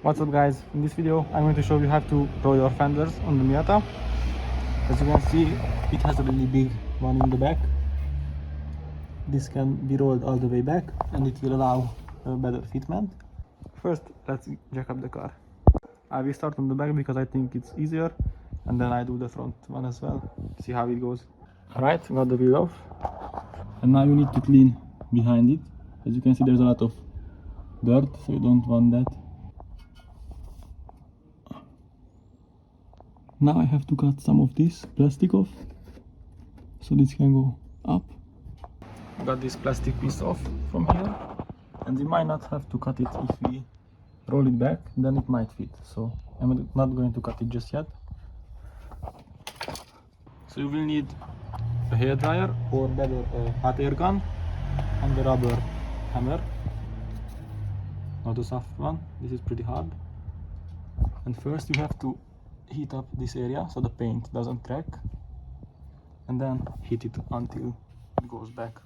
What's up guys, in this video I'm going to show you how to roll your fenders on the Miata. As you can see, it has a really big one in the back. This can be rolled all the way back and it will allow a better fitment. First, let's jack up the car. I will start on the back because I think it's easier, and then I do the front one as well. See how it goes. Alright, got the wheel off. And now you need to clean behind it. As you can see, there's a lot of dirt, so you don't want that. Now I have to cut some of this plastic off, so this can go up. Got this plastic piece off from here, and we might not have to cut it if we roll it back, then it might fit. So I'm not going to cut it just yet. So you will need a hair dryer, or better a hot air gun, and a rubber hammer, not a soft one. This is pretty hard. And first you have to heat up this area so the paint doesn't crack, and then heat it until it goes back.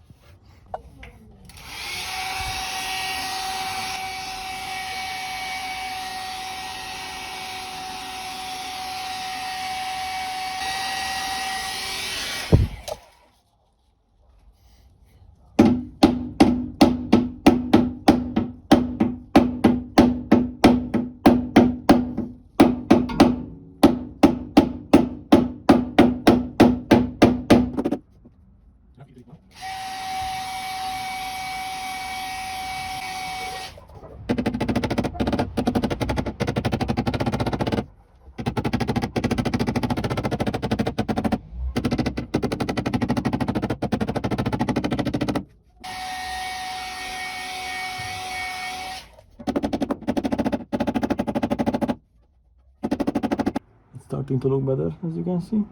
Starting to look better, as you can see.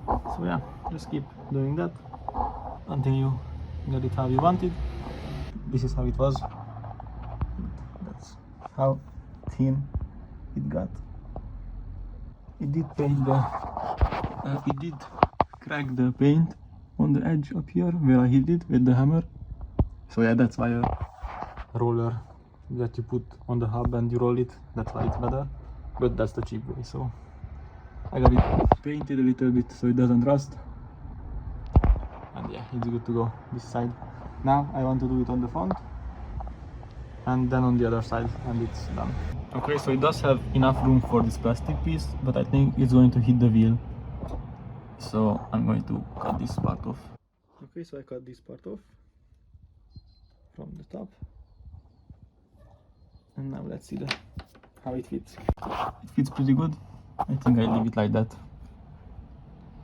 So yeah, just keep doing that until you get it how you want it. This is how it was. That's how thin it got. It did paint the it did crack the paint on the edge up here where I hit it with the hammer. So yeah, that's why a roller that you put on the hub and you roll it, that's why it's better. But that's the cheap way. So I got it painted a little bit so it doesn't rust, and yeah, it's good to go this side. Now I want to do it on the front and then on the other side, and it's done. Okay, so it does have enough room for this plastic piece, but I think it's going to hit the wheel, so I'm going to cut this part off. Okay, so I cut this part off from the top, and now let's see how it fits. It fits pretty good. I think I leave it like that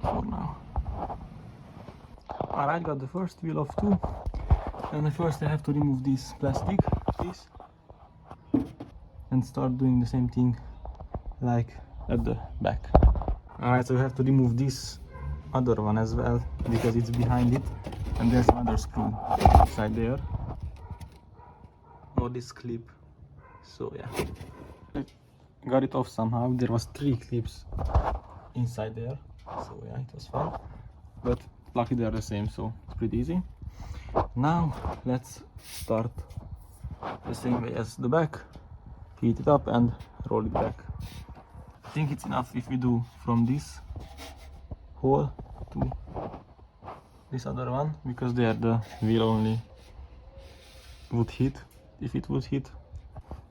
for now. Alright, got the first wheel off too. And first I have to remove this plastic piece and start doing the same thing like at the back. Alright, so we have to remove this other one as well because it's behind it, and there's another screw inside there, or this clip. So yeah, I got it off somehow. There was 3 clips inside there, so yeah, it was fun, but luckily they are the same, so it's pretty easy. Now let's start the same way as the back, heat it up and roll it back. I think it's enough if we do from this hole to this other one, because there the wheel only would hit. If it would hit,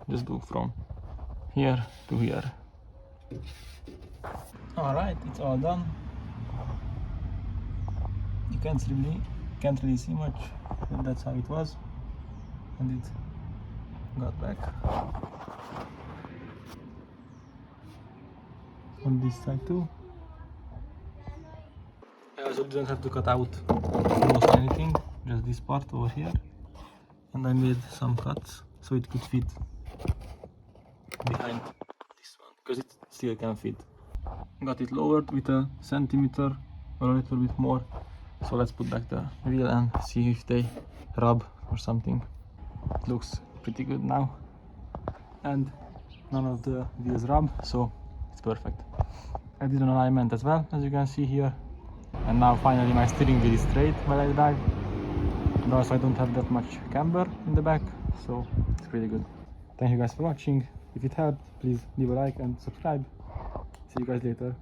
just do from here to here. Alright, it's all done. You can't really see much, but that's how it was, and it got back on this side too. I also didn't have to cut out almost anything, just this part over here, and I made some cuts so it could fit behind this one, because it still can fit. Got it lowered with a centimeter or a little bit more. So let's put back the wheel and see if they rub or something. It looks pretty good now, and none of the wheels rub, so it's perfect. I did an alignment as well, as you can see here, and now finally my steering wheel is straight while I drive. And also I don't have that much camber in the back, so it's really good. Thank you guys for watching. If it helped, please leave a like and subscribe. See you guys later.